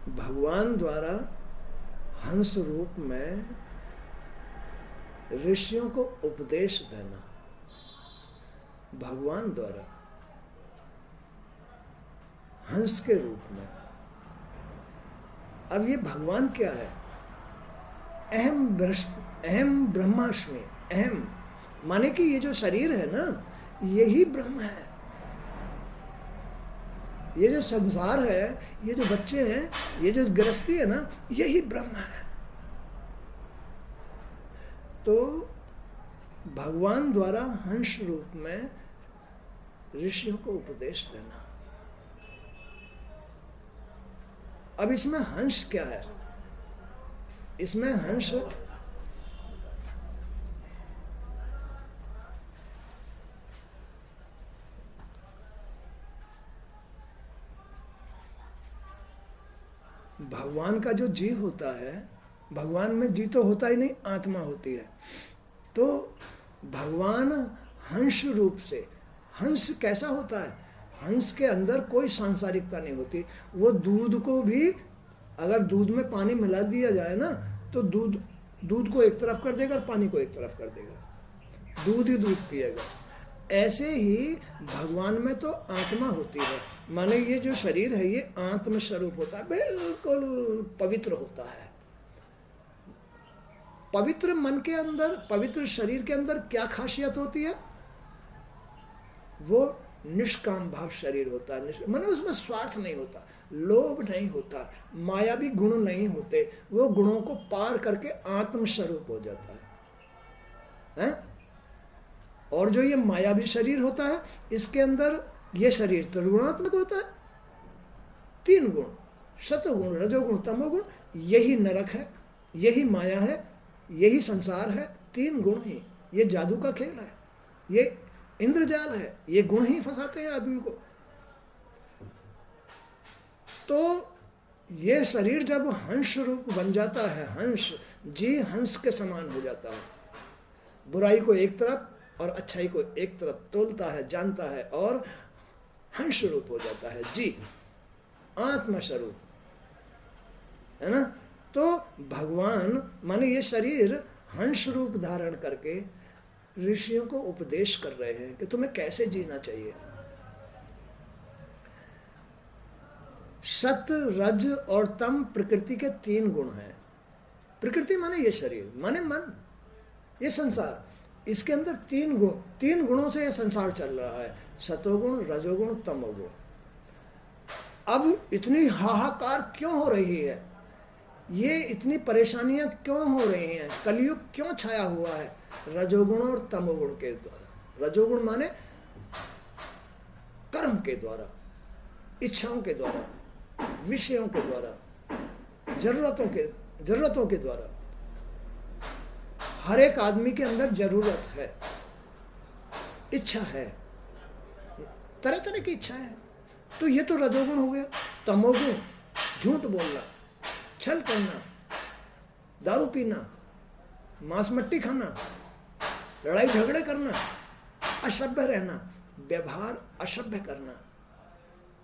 भगवान द्वारा हंस रूप में ऋषियों को उपदेश देना, भगवान द्वारा हंस के रूप में। अब ये भगवान क्या है? अहम ब्रह्मास्मि। अहम माने कि ये जो शरीर है ना, यही ब्रह्म है। ये जो संसार है, ये जो बच्चे हैं, ये जो गृहस्थी है ना, यही ब्रह्म है। तो भगवान द्वारा हंस रूप में ऋषियों को उपदेश देना। अब इसमें हंस क्या है? इसमें हंस भगवान का जो जी होता है, भगवान में जी तो होता ही नहीं, आत्मा होती है। तो भगवान हंस रूप से, हंस कैसा होता है? हंस के अंदर कोई सांसारिकता नहीं होती। वो दूध को भी, अगर दूध में पानी मिला दिया जाए ना, तो दूध को एक तरफ कर देगा और पानी को एक तरफ कर देगा, दूध ही दूध पिएगा। ऐसे ही भगवान में तो आत्मा होती है, माने ये जो शरीर है ये आत्म स्वरूप होता है, बिल्कुल पवित्र होता है। पवित्र मन के अंदर, पवित्र शरीर के अंदर क्या खासियत होती है? वो निष्काम भाव शरीर होता है, माने उसमें स्वार्थ नहीं होता, लोभ नहीं होता, मायावी गुण नहीं होते, वो गुणों को पार करके आत्म स्वरूप हो जाता है? और जो ये मायावी शरीर होता है, इसके अंदर ये शरीर त्रिगुणात्मक होता है। 3 गुण, सतोगुण, रजोगुण, तमोगुण, यही नरक है, यही माया है, यही संसार है। 3 गुण ही, ये जादू का खेल है, ये इंद्रजाल है, ये गुण ही फंसाते हैं आदमी को। तो ये शरीर जब हंस रूप बन जाता है, हंस जी हंस के समान हो जाता है, बुराई को एक तरफ और अच्छाई को एक तरफ तोलता है, जानता है, और हंस रूप हो जाता है, जी आत्म स्वरूप, है ना। तो भगवान माने ये शरीर हंस रूप धारण करके ऋषियों को उपदेश कर रहे हैं कि तुम्हें कैसे जीना चाहिए। सत, रज और तम प्रकृति के 3 गुण हैं। प्रकृति माने ये शरीर, माने मन, ये संसार, इसके अंदर 3 गुण, 3 गुणों से ये संसार चल रहा है, सतोगुण, रजोगुण, तमोगुण। अब इतनी हाहाकार क्यों हो रही है? ये इतनी परेशानियां क्यों हो रही हैं? कलयुग क्यों छाया हुआ है? रजोगुण और तमोगुण के द्वारा। रजोगुण माने कर्म के द्वारा, इच्छाओं के द्वारा, विषयों के द्वारा, जरूरतों के द्वारा। हर एक आदमी के अंदर जरूरत है, इच्छा है, तरह तरह की इच्छा है। तो ये तो रजोगुण हो गया। तमोगुण, झूठ बोलना, छल करना, दारू पीना, मांस मट्टी खाना, लड़ाई झगड़े करना, असभ्य रहना, व्यवहार असभ्य करना,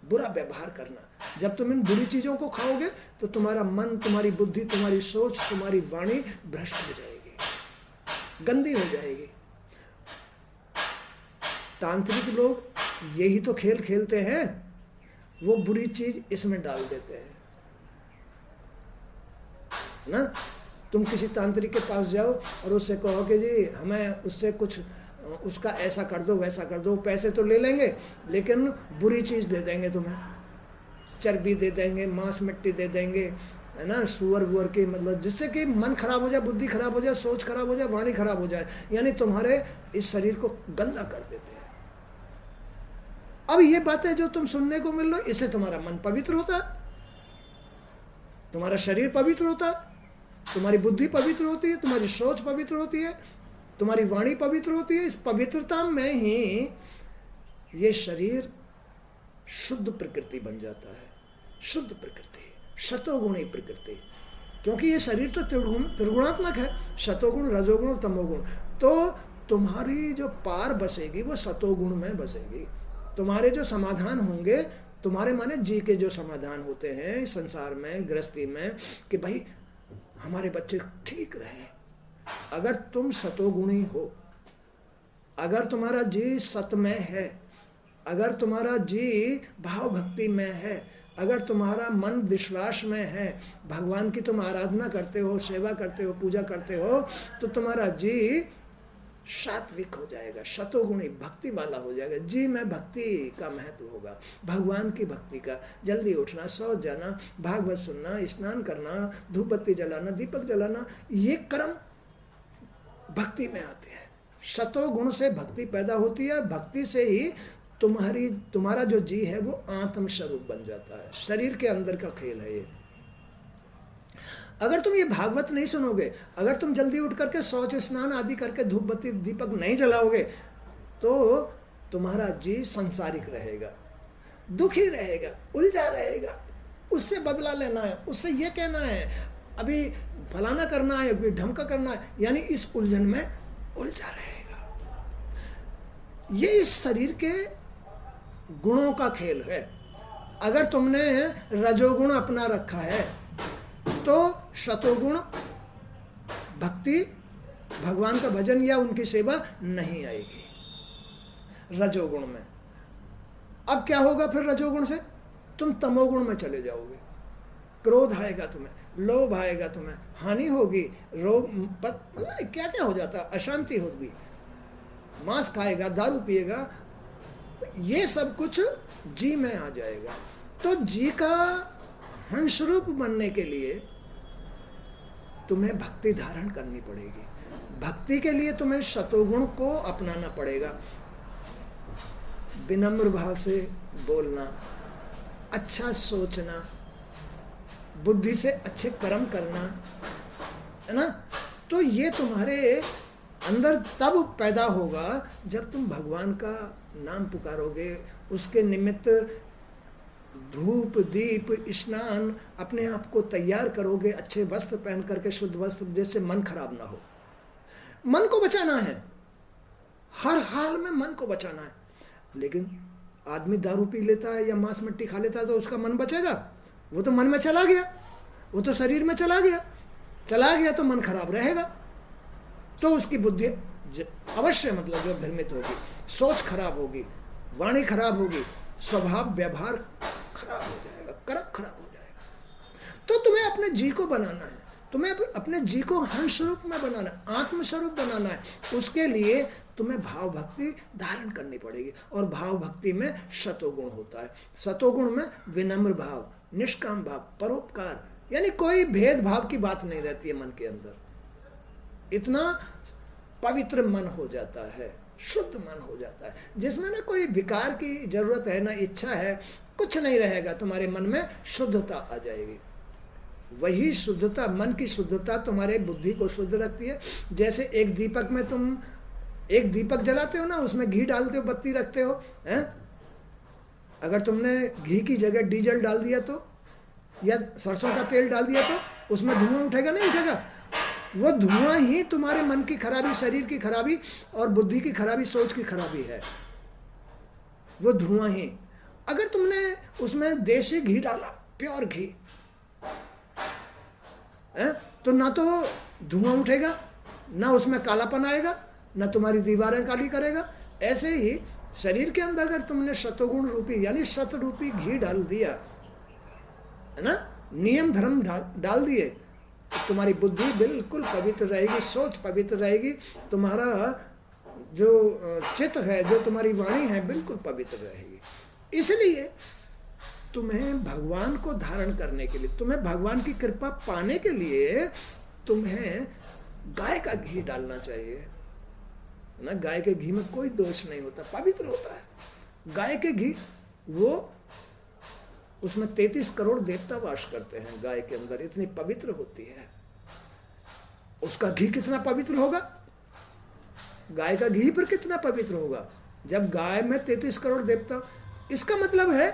बुरा व्यवहार करना। जब तुम इन बुरी चीजों को खाओगे तो तुम्हारा मन, तुम्हारी बुद्धि, तुम्हारी सोच, तुम्हारी वाणी भ्रष्ट हो जाएगी, गंदी हो जाएगी। तांत्रिक लोग यही तो खेल खेलते हैं, वो बुरी चीज इसमें डाल देते हैं ना। तुम किसी तांत्रिक के पास जाओ और उससे कहो कि जी हमें उससे कुछ, उसका ऐसा कर दो, वैसा कर दो, पैसे तो ले लेंगे लेकिन बुरी चीज दे देंगे तुम्हें, चर्बी दे देंगे, मांस मिट्टी दे देंगे, है ना, सुअर वुअर की, मतलब जिससे कि मन खराब हो जाए, बुद्धि खराब हो जाए, सोच खराब हो जाए, वाणी खराब हो जाए, यानी तुम्हारे इस शरीर को गंदा कर देते हैं। अब ये बातें जो तुम सुनने को मिल रही, इससे तुम्हारा मन पवित्र होता है, तुम्हारा शरीर पवित्र होता है, तुम्हारी बुद्धि पवित्र होती है, तुम्हारी सोच पवित्र होती है, तुम्हारी वाणी पवित्र होती है। इस पवित्रता में ही ये शरीर शुद्ध प्रकृति बन जाता है, शुद्ध प्रकृति, सतोगुणी प्रकृति। क्योंकि ये शरीर तो त्रिगुणात्मक है, सतोगुण, रजोगुण और तमोगुण। तो तुम्हारी जो पार बसेगी वो सतोगुण में बसेगी, तुम्हारे जो समाधान होंगे तुम्हारे माने जी के जो समाधान होते हैं संसार में, गृहस्थी में, कि भाई हमारे बच्चे ठीक रहे। अगर तुम सतोगुणी हो, अगर तुम्हारा जी सत में है, अगर तुम्हारा जी भाव भक्ति में है, अगर तुम्हारा मन विश्वास में है, भगवान की तुम आराधना करते हो, सेवा करते हो, पूजा करते हो, तो तुम्हारा जी सात्विक हो जाएगा, सतोगुणी भक्ति वाला हो जाएगा। जी में भक्ति का महत्व होगा, भगवान की भक्ति का। जल्दी उठना, शौच जाना, भागवत सुनना, स्नान करना, धूप बत्ती जलाना, दीपक जलाना, ये कर्म भक्ति में आते हैं। सतोगुण से भक्ति पैदा होती है, भक्ति से ही तुम्हारा जो जी है वो आत्म स्वरूप बन जाता है। शरीर के अंदर का खेल है ये। अगर तुम ये भागवत नहीं सुनोगे, अगर तुम जल्दी उठ करके शौच स्नान आदि करके धूप बत्ती दीपक नहीं जलाओगे, तो तुम्हारा जी संसारिक रहेगा, दुखी रहेगा, उलझा रहेगा। उससे बदला लेना है, उससे ये कहना है, अभी फलाना करना है, अभी ढमका करना है, यानी इस उलझन में उलझा रहेगा। ये इस शरीर के गुणों का खेल है। अगर तुमने रजोगुण अपना रखा है तो सतोगुण भक्ति, भगवान का भजन या उनकी सेवा नहीं आएगी रजोगुण में। अब क्या होगा फिर रजोगुण से? तुम तमोगुण में चले जाओगे। क्रोध आएगा तुम्हें, लोभ आएगा तुम्हें, हानि होगी, रोग क्या क्या हो जाता, अशांति होगी, मांस खाएगा, दारू पिएगा, तो ये सब कुछ जी में आ जाएगा। तो जी का हंस रूप बनने के लिए तुम्हें भक्ति धारण करनी पड़ेगी। भक्ति के लिए तुम्हें सतोगुण को अपनाना पड़ेगा। विनम्र भाव से बोलना, अच्छा सोचना, बुद्धि से अच्छे कर्म करना, है ना। तो ये तुम्हारे अंदर तब पैदा होगा जब तुम भगवान का नाम पुकारोगे, उसके निमित्त धूप दीप स्नान अपने आप को तैयार करोगे, अच्छे वस्त्र पहन करके, शुद्ध वस्त्र, जिससे मन खराब ना हो। मन को बचाना है, हर हाल में मन को बचाना है। लेकिन आदमी दारू पी लेता है या मांस मट्टी खा लेता है तो उसका मन बचेगा? वो तो मन में चला गया, वो तो शरीर में चला गया तो मन खराब रहेगा। तो उसकी बुद्धि अवश्य मतलब जो भ्रमित होगी, सोच खराब होगी, वाणी खराब होगी, स्वभाव व्यवहार खराब हो जाएगा, कर्म खराब हो जाएगा। तो तुम्हें अपने जी को बनाना है, तुम्हें अपने जी को हंस स्वरूप में बनाना है, आत्म स्वरूप बनाना है। उसके लिए तुम्हें भाव भक्ति धारण करनी पड़ेगी। और भाव भक्ति में सतोगुण होता है। सतोगुण में विनम्र भाव, निष्काम भाव, परोपकार, यानी कोई भेदभाव की बात नहीं रहती है मन के अंदर। इतना पवित्र मन हो जाता है, शुद्ध मन हो जाता है, जिसमें ना कोई विकार की जरूरत है, ना इच्छा है, कुछ नहीं रहेगा। तुम्हारे मन में शुद्धता आ जाएगी। वही शुद्धता, मन की शुद्धता तुम्हारे बुद्धि को शुद्ध रखती है। जैसे एक दीपक में तुम एक दीपक जलाते हो ना, उसमें घी डालते हो, बत्ती रखते हो, हैं? अगर तुमने घी की जगह डीजल डाल दिया तो, या सरसों का तेल डाल दिया तो उसमें धुआं उठेगा? नहीं उठेगा। वो धुआं ही तुम्हारे मन की खराबी, शरीर की खराबी और बुद्धि की खराबी, सोच की खराबी है। वो धुआं ही। अगर तुमने उसमें देसी घी डाला, प्योर घी, तो ना तो धुआं उठेगा, ना उसमें कालापन आएगा, ना तुम्हारी दीवारें काली करेगा। ऐसे ही शरीर के अंदर अगर तुमने सतोगुण रूपी यानी सत रूपी घी डाल दिया, है ना, नियम धर्म डाल दिए, तो तुम्हारी बुद्धि बिल्कुल पवित्र रहेगी, सोच पवित्र रहेगी, तुम्हारा जो चित्त है, जो तुम्हारी वाणी है, बिल्कुल पवित्र रहेगी। इसलिए तुम्हें भगवान को धारण करने के लिए, तुम्हें भगवान की कृपा पाने के लिए तुम्हें गाय का घी डालना चाहिए ना। गाय के घी में कोई दोष नहीं होता, पवित्र होता है। गाय के घी, वो उसमें 33 करोड़ देवता वास करते हैं गाय के अंदर, इतनी पवित्र होती है। उसका घी कितना पवित्र होगा? गाय का घी पर कितना पवित्र होगा जब गाय में 33 करोड़ देवता। इसका मतलब है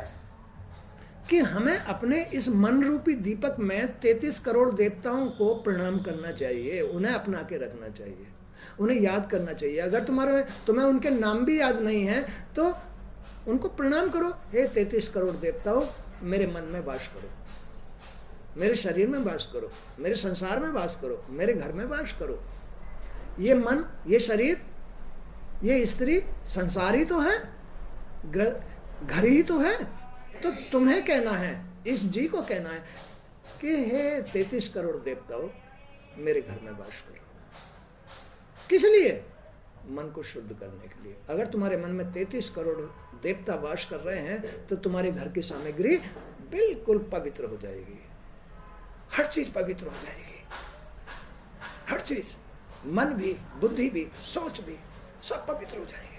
कि हमें अपने इस मन रूपी दीपक में 33 करोड़ देवताओं को प्रणाम करना चाहिए, उन्हें अपना के रखना चाहिए, उन्हें याद करना चाहिए। अगर तुम्हें उनके नाम भी याद नहीं है तो उनको प्रणाम करो, हे 33 करोड़ देवताओं, मेरे मन में वास करो, मेरे शरीर में वास करो, मेरे संसार में वास करो, मेरे घर में वास करो। ये मन, ये शरीर, ये स्त्री संसार ही तो है, घर ही तो है। तो तुम्हें कहना है, इस जी को कहना है कि हे 33 करोड़ देवताओं, मेरे घर में वास करो। किस लिए? मन को शुद्ध करने के लिए। अगर तुम्हारे मन में 33 करोड़ देवता वास कर रहे हैं तो तुम्हारे घर की सामग्री बिल्कुल पवित्र हो जाएगी, हर चीज पवित्र हो जाएगी, हर चीज, मन भी, बुद्धि भी, सोच भी, सब पवित्र हो जाएंगे।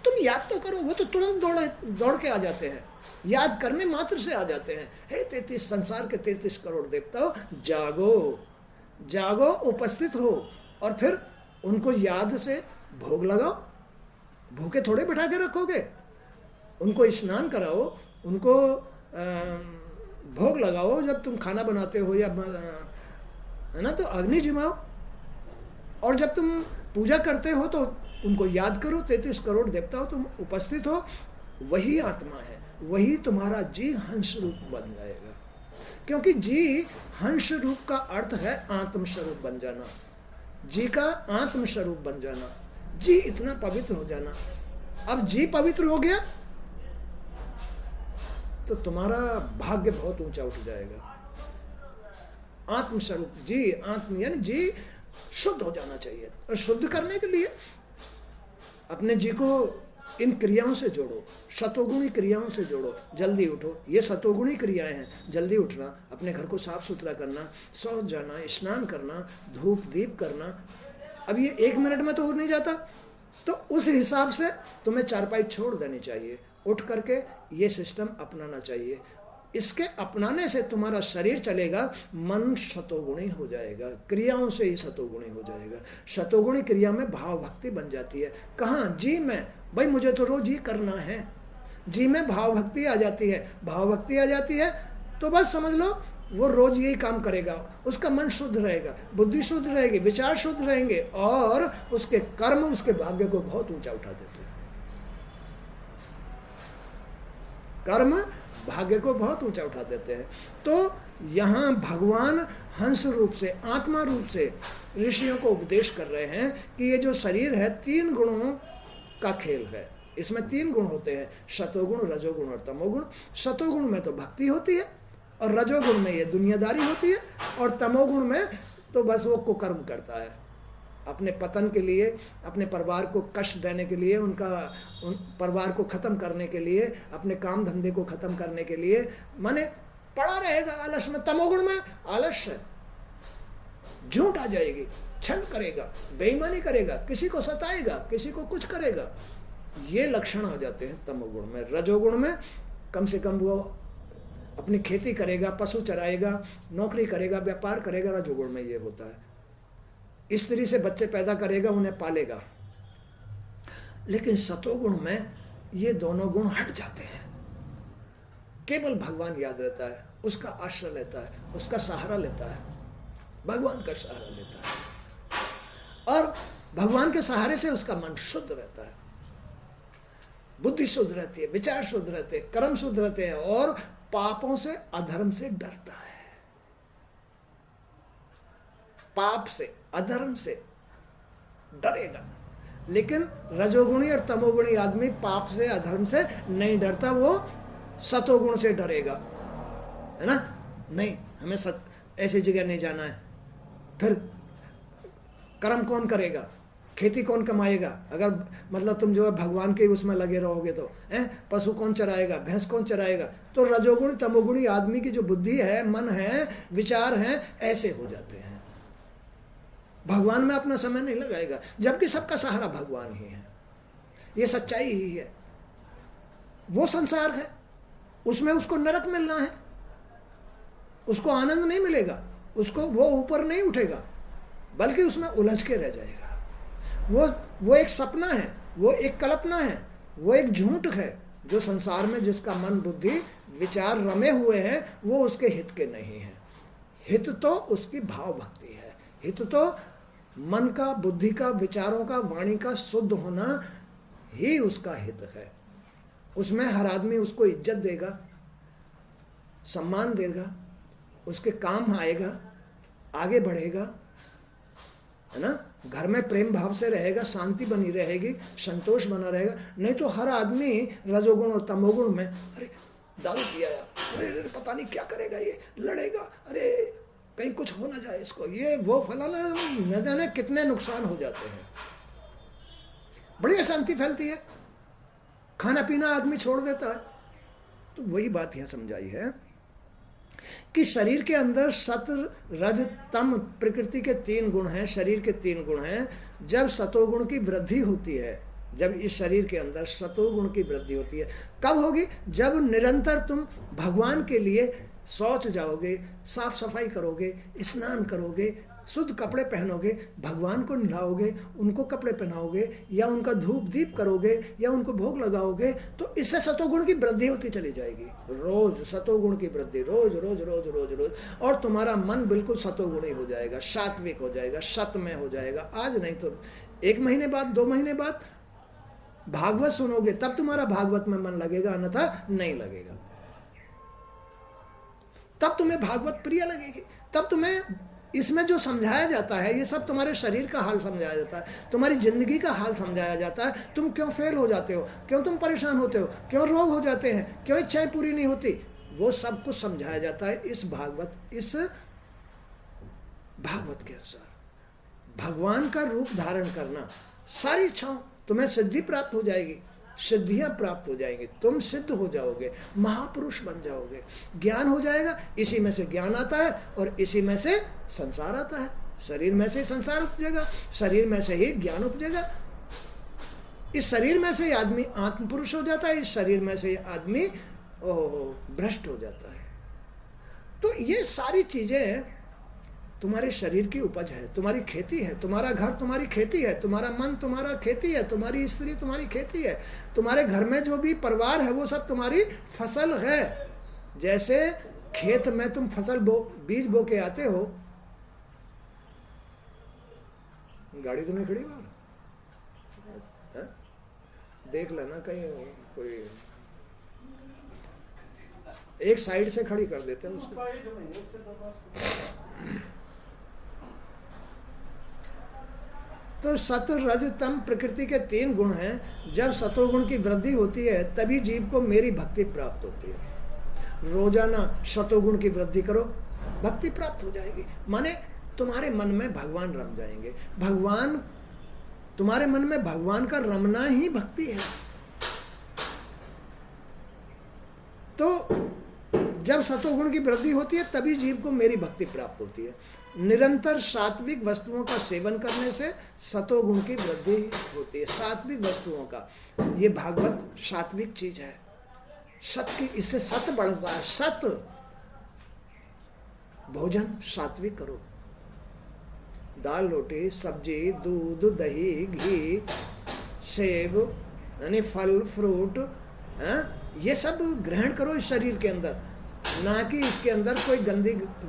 तुम याद तो करो, वो तो तुरंत दौड़ के आ जाते हैं, याद करने मात्र से आ जाते हैं। हे 33 संसार के 33 करोड़ देवताओं, जागो, जागो, उपस्थित हो, और फिर उनको याद से भोग लगाओ। भूखे थोड़े बैठा के रखोगे, उनको स्नान कराओ, उनको भोग लगाओ। जब तुम खाना बनाते हो या है ना, तो अग्नि जिमाओ, और जब तुम पूजा करते हो तो उनको याद करो। 33 करोड़ देवताओं तुम उपस्थित हो, वही आत्मा है, वही तुम्हारा जी हंस रूप बन जाएगा। क्योंकि जी हंस रूप का अर्थ है आत्म स्वरूप बन जाना, जी का आत्म स्वरूप बन जाना, जी इतना पवित्र हो जाना। अब जी पवित्र हो गया तो तुम्हारा भाग्य बहुत ऊंचा उठ जाएगा। आत्म स्वरूप जी, आत्म यानी जी शुद्ध हो जाना चाहिए। और शुद्ध करने के लिए अपने जी को इन क्रियाओं से जोड़ो, सतोगुणी क्रियाओं से जोड़ो। जल्दी उठो, ये सतोगुणी क्रियाएं हैं। जल्दी उठना, अपने घर को साफ सुथरा करना, शौच जाना, स्नान करना, धूप दीप करना। अब ये 1 मिनट में तो हो नहीं जाता, तो उस हिसाब से तुम्हें चारपाई छोड़ देनी चाहिए, उठ करके ये सिस्टम अपनाना चाहिए। इसके अपनाने से तुम्हारा शरीर चलेगा, मन सतोगुणी हो जाएगा, क्रियाओं से ही सतोगुणी हो जाएगा। सतोगुणी क्रिया में भाव भक्ति बन जाती है। कहाँ? जी में, भाई मुझे तो रोज ही करना है, जी में भाव भक्ति आ जाती है। भाव भक्ति आ जाती है तो बस समझ लो वो रोज यही काम करेगा, उसका मन शुद्ध रहेगा, बुद्धि शुद्ध रहेगी, विचार शुद्ध रहेंगे, और उसके कर्म उसके भाग्य को बहुत ऊंचा उठा देते हैं। कर्म भाग्य को बहुत ऊंचा उठा देते हैं। तो यहाँ भगवान हंस रूप से, आत्मा रूप से ऋषियों को उपदेश कर रहे हैं कि ये जो शरीर है 3 गुणों का खेल है। इसमें 3 गुण होते हैं, सतोगुण, रजोगुण और तमोगुण। सतोगुण में तो भक्ति होती है, और रजोगुण में ये दुनियादारी होती है, और तमोगुण में तो बस वो कुकर्म करता है, अपने पतन के लिए, अपने परिवार को कष्ट देने के लिए, उन परिवार को खत्म करने के लिए, अपने काम धंधे को खत्म करने के लिए, माने पड़ा रहेगा आलस में। तमोगुण में आलस्य, झूठ आ जाएगी, छल करेगा, बेईमानी करेगा, किसी को सताएगा, किसी को कुछ करेगा, ये लक्षण आ जाते हैं तमोगुण में। रजोगुण में कम से कम वो अपनी खेती करेगा, पशु चराएगा, नौकरी करेगा, व्यापार करेगा, रजोगुण में ये होता है। स्त्री से बच्चे पैदा करेगा, उन्हें पालेगा। लेकिन सतोगुण में ये दोनों गुण हट जाते हैं, केवल भगवान याद रहता है, उसका आश्रय लेता है, उसका सहारा लेता है, भगवान का सहारा लेता है, और भगवान के सहारे से उसका मन शुद्ध रहता है, बुद्धि शुद्ध रहती है, विचार शुद्ध रहते हैं, कर्म शुद्ध रहते हैं, और पापों से, अधर्म से डरता है। पाप से, अधर्म से डरेगा। लेकिन रजोगुणी और तमोगुणी आदमी पाप से, अधर्म से नहीं डरता, वो सतोगुण से डरेगा, है ना। नहीं, हमें ऐसी जगह नहीं जाना है। फिर कर्म कौन करेगा, खेती कौन कमाएगा? अगर मतलब तुम जो है भगवान के उसमें लगे रहोगे तो पशु कौन चराएगा, भैंस कौन चराएगा? तो रजोगुणी तमोगुणी आदमी की जो बुद्धि है, मन है, विचार है, ऐसे हो जाते हैं। भगवान में अपना समय नहीं लगाएगा, जबकि सबका सहारा भगवान ही है। ये सच्चाई ही है। वो संसार है, उसमें उसको नरक मिलना है, उसको आनंद नहीं मिलेगा, उसको वो ऊपर नहीं उठेगा, बल्कि उसमें उलझ के रह जाएगा। वो एक सपना है, वो एक कल्पना है, वो एक झूठ है, जो संसार में जिसका मन बुद्धि विचार रमे हुए हैं, वो उसके हित के नहीं है। हित तो उसकी भाव भक्ति है, हित तो मन का, बुद्धि का, विचारों का, वाणी का शुद्ध होना ही उसका हित है। उसमें हर आदमी उसको इज्जत देगा, सम्मान देगा, उसके काम आएगा, आगे बढ़ेगा, है ना। घर में प्रेम भाव से रहेगा, शांति बनी रहेगी, संतोष बना रहेगा। नहीं तो हर आदमी रजोगुण और तमोगुण में, अरे दारू पिया, अरे पता नहीं क्या करेगा, ये लड़ेगा, अरे कहीं कुछ हो ना जाए इसको, ये वो फलाना, न जाने कितने नुकसान हो जाते हैं। बड़ी अशांति फैलती है, खाना पीना आदमी छोड़ देता है। तो वही बात यह समझाई है कि शरीर के अंदर सत रज तम प्रकृति के 3 गुण हैं, शरीर के 3 गुण हैं। जब सतोगुण की वृद्धि होती है, जब इस शरीर के अंदर सतोगुण की वृद्धि होती है, कब होगी? जब निरंतर तुम भगवान के लिए शौच जाओगे, साफ सफाई करोगे, स्नान करोगे, शुद्ध कपड़े पहनोगे, भगवान को नहलाओगे, उनको कपड़े पहनाओगे, या उनका धूप दीप करोगे, या उनको भोग लगाओगे, तो इससे सतोगुण की वृद्धि होती चली जाएगी। रोज सतोगुण की वृद्धि, रोज रोज रोज रोज रोज, और तुम्हारा मन बिल्कुल सतोगुणी हो जाएगा, सात्विक हो जाएगा, सतमय हो जाएगा। आज नहीं तो 1 महीने बाद, 2 महीने बाद भागवत सुनोगे, तब तुम्हारा भागवत में मन लगेगा, अन्यथा नहीं लगेगा। तब तुम्हें भागवत प्रिय लगेगी, तब तुम्हें इसमें जो समझाया जाता है, ये सब तुम्हारे शरीर का हाल समझाया जाता है, तुम्हारी जिंदगी का हाल समझाया जाता है। तुम क्यों फेल हो जाते हो, क्यों तुम परेशान होते हो, क्यों रोग हो जाते हैं, क्यों इच्छाएं पूरी नहीं होती, वो सब कुछ समझाया जाता है इस भागवत के अनुसार। भगवान का रूप धारण करना, सारी इच्छाओं, तुम्हें सिद्धि प्राप्त हो जाएगी, सिद्धियां प्राप्त हो जाएंगी, तुम सिद्ध हो जाओगे, महापुरुष बन जाओगे, ज्ञान हो जाएगा। इसी में से ज्ञान आता है और इसी में से संसार आता है। शरीर में से संसार उपजेगा, शरीर में से ही ज्ञान उपजेगा। इस शरीर में से आदमी आत्म पुरुष हो जाता है, इस शरीर में से आदमी भ्रष्ट हो जाता है। तो ये सारी चीजें तुम्हारे शरीर की उपज है, तुम्हारी खेती है, तुम्हारा घर तुम्हारी खेती है, तुम्हारा मन तुम्हारा खेती है, तुम्हारी स्त्री तुम्हारी खेती है, तुम्हारे घर में जो भी परिवार है वो सब तुम्हारी फसल है। जैसे खेत में तुम फसल बीज बो के आते हो, गाड़ी तो नहीं खड़ी बाहर, देख लेना कहीं कोई एक साइड से खड़ी कर देते हैं उसको। तो सत रज तम प्रकृति के 3 गुण हैं। जब सतोगुण की वृद्धि होती है तभी जीव को मेरी भक्ति प्राप्त होती है। रोजाना सतोगुण की वृद्धि करो, भक्ति प्राप्त हो जाएगी। माने तुम्हारे मन में भगवान रम जाएंगे। भगवान, तुम्हारे मन में भगवान का रमना ही भक्ति है। तो जब सतोगुण की वृद्धि होती है तभी जीव को मेरी भक्ति प्राप्त होती है। निरंतर सात्विक वस्तुओं का सेवन करने से सतोगुण की वृद्धि होती है। सात्विक वस्तुओं का, ये भागवत सात्विक चीज है। सत की, इससे सत बढ़ता है। सत भोजन सात्विक करो, दाल रोटी सब्जी दूध दही घी सेब यानी फल फ्रूट, ये सब ग्रहण करो इस शरीर के अंदर, ना कि इसके अंदर कोई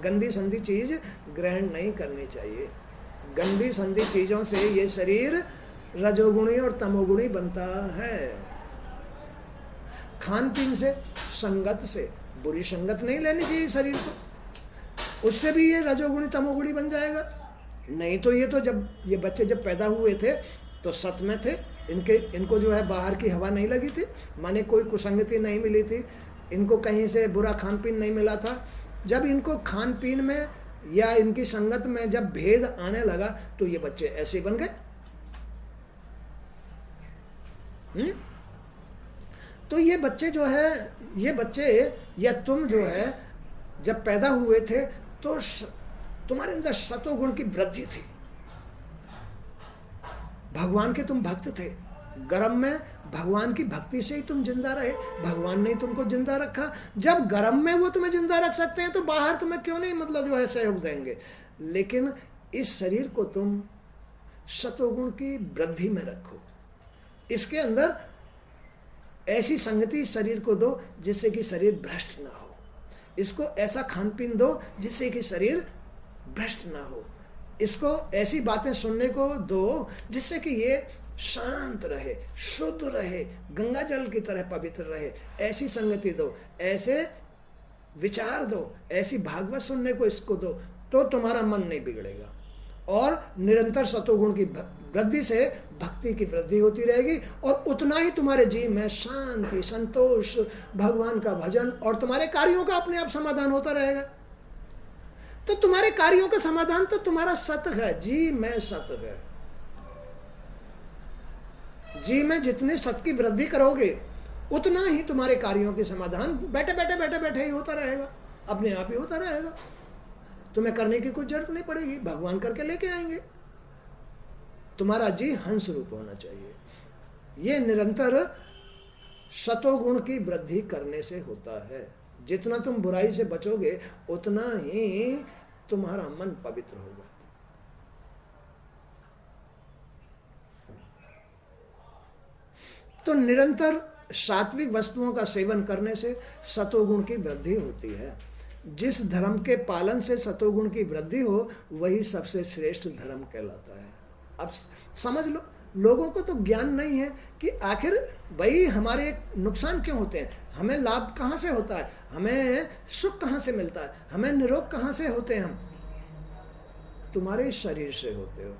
गंदी संदी चीज ग्रहण नहीं करनी चाहिए। गंदी संदी चीजों से ये शरीर रजोगुणी और तमोगुणी बनता है। खान पीन से, संगत से, बुरी संगत नहीं लेनी चाहिए शरीर को, उससे भी ये रजोगुणी तमोगुणी बन जाएगा। नहीं तो जब ये बच्चे जब पैदा हुए थे तो सत में थे, इनको जो है बाहर की हवा नहीं लगी थी, माने कोई कुसंगति नहीं मिली थी, इनको कहीं से बुरा खान पीन नहीं मिला था। जब इनको खान पीन में या इनकी संगत में जब भेद आने लगा तो ये बच्चे ऐसे बन गए। तो ये बच्चे जो है, ये बच्चे या तुम जो है जब पैदा हुए थे तो तुम्हारे अंदर सतोगुण की वृद्धि थी, भगवान के तुम भक्त थे। गर्भ में भगवान की भक्ति से ही तुम जिंदा रहे, भगवान ने तुमको जिंदा रखा। जब गर्भ में वो तुम्हें जिंदा रख सकते हैं तो बाहर तुम्हें क्यों नहीं मतलब जो है सहयोग देंगे। लेकिन इस शरीर को तुम सतोगुण की वृद्धि में रखो, इसके अंदर ऐसी संगति शरीर को दो जिससे कि शरीर भ्रष्ट ना हो, इसको ऐसा खान पीन दो जिससे कि शरीर भ्रष्ट ना हो, इसको ऐसी बातें सुनने को दो जिससे कि ये शांत रहे, शुद्ध रहे, गंगा जल की तरह पवित्र रहे, ऐसी संगति दो, ऐसे विचार दो, ऐसी भागवत सुनने को इसको दो, तो तुम्हारा मन नहीं बिगड़ेगा। और निरंतर सतोगुण की वृद्धि से भक्ति की वृद्धि होती रहेगी, और उतना ही तुम्हारे जीवन में शांति, संतोष, भगवान का भजन और तुम्हारे कार्यों का अपने आप समाधान होता रहेगा। तो तुम्हारे कार्यों का समाधान तो तुम्हारा सत है, जी मैं सत है। जी में जितने सत की वृद्धि करोगे उतना ही तुम्हारे कार्यों के समाधान बैठे बैठे ही होता रहेगा, अपने आप ही होता रहेगा। तुम्हें करने की कुछ जरूरत नहीं पड़ेगी, भगवान करके लेके आएंगे। तुम्हारा जी हंस रूप होना चाहिए। ये निरंतर सतोगुण की वृद्धि करने से होता है। जितना तुम बुराई से बचोगे उतना ही तुम्हारा मन पवित्र होगा। तो निरंतर सात्विक वस्तुओं का सेवन करने से सतोगुण की वृद्धि होती है। जिस धर्म के पालन से सतोगुण की वृद्धि हो वही सबसे श्रेष्ठ धर्म कहलाता है। अब समझ लो, लोगों को तो ज्ञान नहीं है कि आखिर भाई हमारे नुकसान क्यों होते हैं, हमें लाभ कहाँ से होता है, हमें सुख कहाँ से मिलता है, हमें निरोग कहाँ से होते हैं। हम तुम्हारे शरीर से होते हो।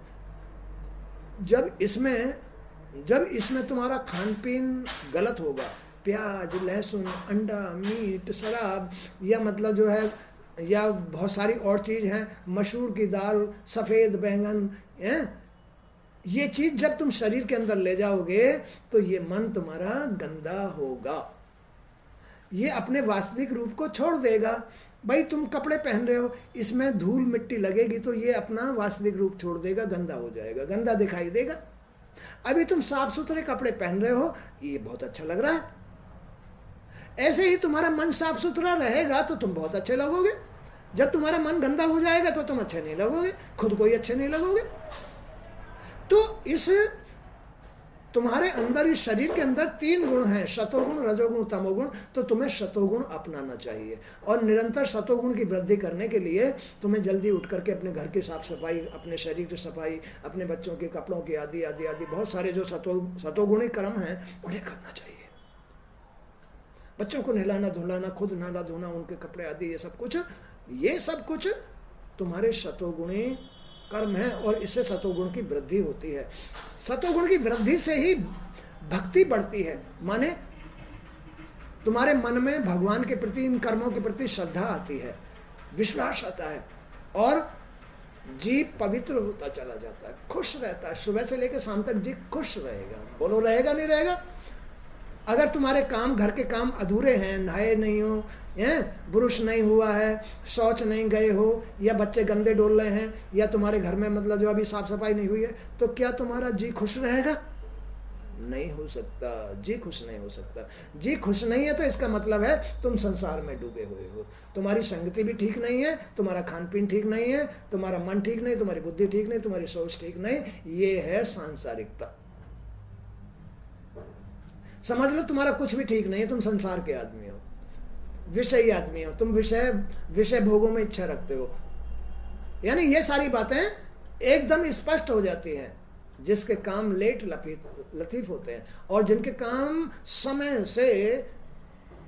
जब इसमें तुम्हारा खान पीन गलत होगा, प्याज, लहसुन, अंडा, मीट, शराब, या मतलब जो है, या बहुत सारी और चीज़ हैं, मसूर की दाल, सफ़ेद बैंगन, ये चीज़ जब तुम शरीर के अंदर ले जाओगे तो ये मन तुम्हारा गंदा होगा, ये अपने वास्तविक रूप को छोड़ देगा। भाई तुम कपड़े पहन रहे हो, इसमें धूल मिट्टी लगेगी तो ये अपना वास्तविक रूप छोड़ देगा, गंदा हो जाएगा, गंदा दिखाई देगा। अभी तुम साफ सुथरे कपड़े पहन रहे हो, ये बहुत अच्छा लग रहा है। ऐसे ही तुम्हारा मन साफ सुथरा रहेगा तो तुम बहुत अच्छे लगोगे। जब तुम्हारा मन गंदा हो जाएगा तो तुम अच्छे नहीं लगोगे, खुद को ही अच्छे नहीं लगोगे। तो इस तुम्हारे अंदर, इस शरीर के अंदर 3 गुण हैं, सतोगुण, रजोगुण, तमोगुण। तो तुम्हें सतोगुण अपनाना चाहिए, और निरंतर सतोगुण की वृद्धि करने के लिए तुम्हें जल्दी उठ करके अपने घर की साफ सफाई, अपने शरीर की सफाई, अपने बच्चों के कपड़ों की आदि आदि आदि बहुत सारे जो सतोगुणी कर्म हैं उन्हें करना चाहिए। बच्चों को नहलाना धुलाना, खुद नहला धोना, उनके कपड़े आदि, ये सब कुछ तुम्हारे सतोगुणी कर्म है, और इससे सतोगुण की वृद्धि होती है। सतोगुण की वृद्धि से ही भक्ति बढ़ती है, माने तुम्हारे मन में भगवान के प्रति, इन कर्मों के प्रति श्रद्धा आती है, विश्वास आता है, और जीव पवित्र होता चला जाता है, खुश रहता है। सुबह से लेकर शाम तक जीव खुश रहेगा। बोलो रहेगा नहीं रहेगा? अगर तुम्हारे काम, घर के काम अधूरे हैं, नहाए नहीं हो, ब्रुश नहीं हुआ है, शौच नहीं गए हो, या बच्चे गंदे डोल रहे हैं, या तुम्हारे घर में मतलब जो अभी साफ सफाई नहीं हुई है, तो क्या तुम्हारा जी खुश रहेगा? नहीं हो सकता, जी खुश नहीं हो सकता। जी खुश नहीं है तो इसका मतलब है तुम संसार में डूबे हुए हो, तुम्हारी संगति भी ठीक नहीं है, तुम्हारा खान पीन ठीक नहीं है, तुम्हारा मन ठीक नहीं, तुम्हारी बुद्धि ठीक नहीं, तुम्हारी सोच ठीक नहीं। ये है सांसारिकता। समझ लो तुम्हारा कुछ भी ठीक नहीं है, तुम संसार के आदमी हो, विषयी आदमी हो, तुम विषय भोगों में इच्छा रखते हो। यानी ये सारी बातें एकदम स्पष्ट हो जाती हैं। जिसके काम लेट लतीफ होते हैं और जिनके काम समय से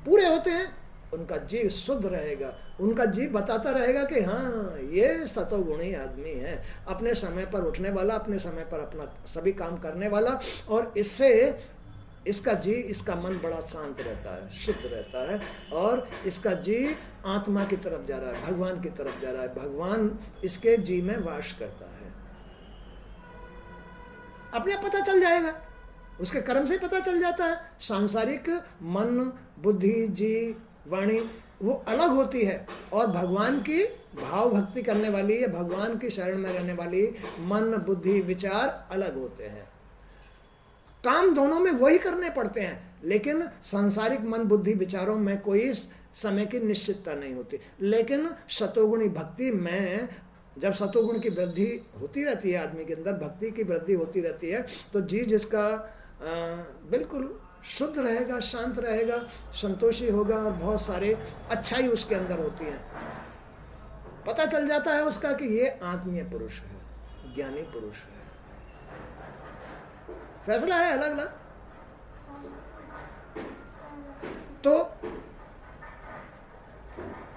पूरे होते हैं, उनका जी शुद्ध रहेगा, उनका जी बताता रहेगा कि हाँ ये सतोगुणी आदमी है, अपने समय पर उठने वाला, अपने समय पर अपना सभी काम करने वाला, और इससे इसका जी, इसका मन बड़ा शांत रहता है, शुद्ध रहता है, और इसका जी आत्मा की तरफ जा रहा है, भगवान की तरफ जा रहा है, भगवान इसके जी में वास करता है। अपने आप पता चल जाएगा, उसके कर्म से पता चल जाता है। सांसारिक मन, बुद्धि, जी, वाणी वो अलग होती है, और भगवान की भाव भक्ति करने वाली या भगवान की शरण में रहने वाली मन, बुद्धि, विचार अलग होते हैं। काम दोनों में वही करने पड़ते हैं, लेकिन सांसारिक मन, बुद्धि, विचारों में कोई समय की निश्चितता नहीं होती। लेकिन सतोगुणी भक्ति में जब सतोगुण की वृद्धि होती रहती है, आदमी के अंदर भक्ति की वृद्धि होती रहती है, तो जी जिसका बिल्कुल शुद्ध रहेगा, शांत रहेगा, संतोषी होगा, और बहुत सारे अच्छाई उसके अंदर होती है। पता चल जाता है उसका कि ये आत्मीय पुरुष है, ज्ञानी पुरुष है। फैसला है अलग अलग। तो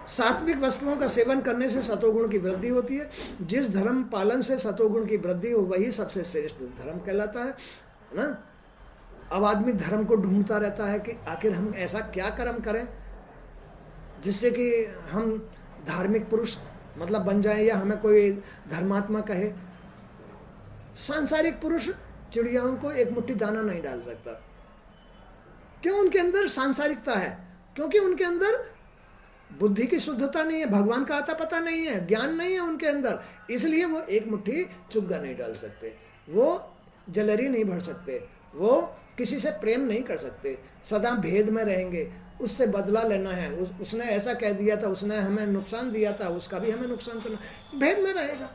सात्विक वस्तुओं का सेवन करने से सतोगुण की वृद्धि होती है। जिस धर्म पालन से सतोगुण की वृद्धि हो वही सबसे श्रेष्ठ धर्म कहलाता है ना। अब आदमी धर्म को ढूंढता रहता है कि आखिर हम ऐसा क्या कर्म करें जिससे कि हम धार्मिक पुरुष मतलब बन जाएं या हमें कोई धर्मात्मा कहे। सांसारिक पुरुष चिड़ियाओं को एक मुट्ठी दाना नहीं डाल सकता। क्यों? उनके अंदर सांसारिकता है, क्योंकि उनके अंदर बुद्धि की शुद्धता नहीं है, भगवान का आता पता नहीं है, ज्ञान नहीं है उनके अंदर, इसलिए वो एक मुट्ठी चुग्गा नहीं डाल सकते, वो जलरी नहीं भर सकते, वो किसी से प्रेम नहीं कर सकते, सदा भेद में रहेंगे। उससे बदला लेना है, उसने ऐसा कह दिया था, उसने हमें नुकसान दिया था, उसका भी हमें नुकसान करना, भेद में रहेगा।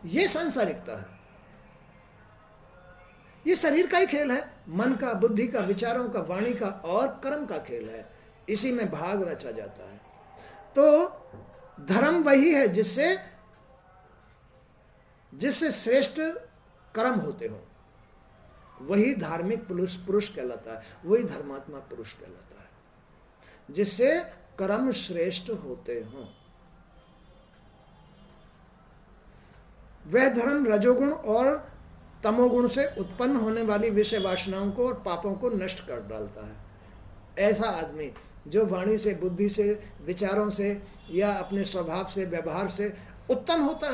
ये सांसारिकता है, ये शरीर का ही खेल है, मन का, बुद्धि का, विचारों का, वाणी का और कर्म का खेल है। इसी में भाग रचा जाता है। तो धर्म वही है जिससे श्रेष्ठ कर्म होते हो, वही धार्मिक पुरुष कहलाता है, वही धर्मात्मा पुरुष कहलाता है, जिससे कर्म श्रेष्ठ होते हो। वह धर्म रजोगुण और तमोगुण से उत्पन्न होने वाली विषय वासनाओं को और पापों को नष्ट कर डालता है। ऐसा आदमी जो वाणी से, बुद्धि से, विचारों से या अपने स्वभाव से, व्यवहार से उत्तम होता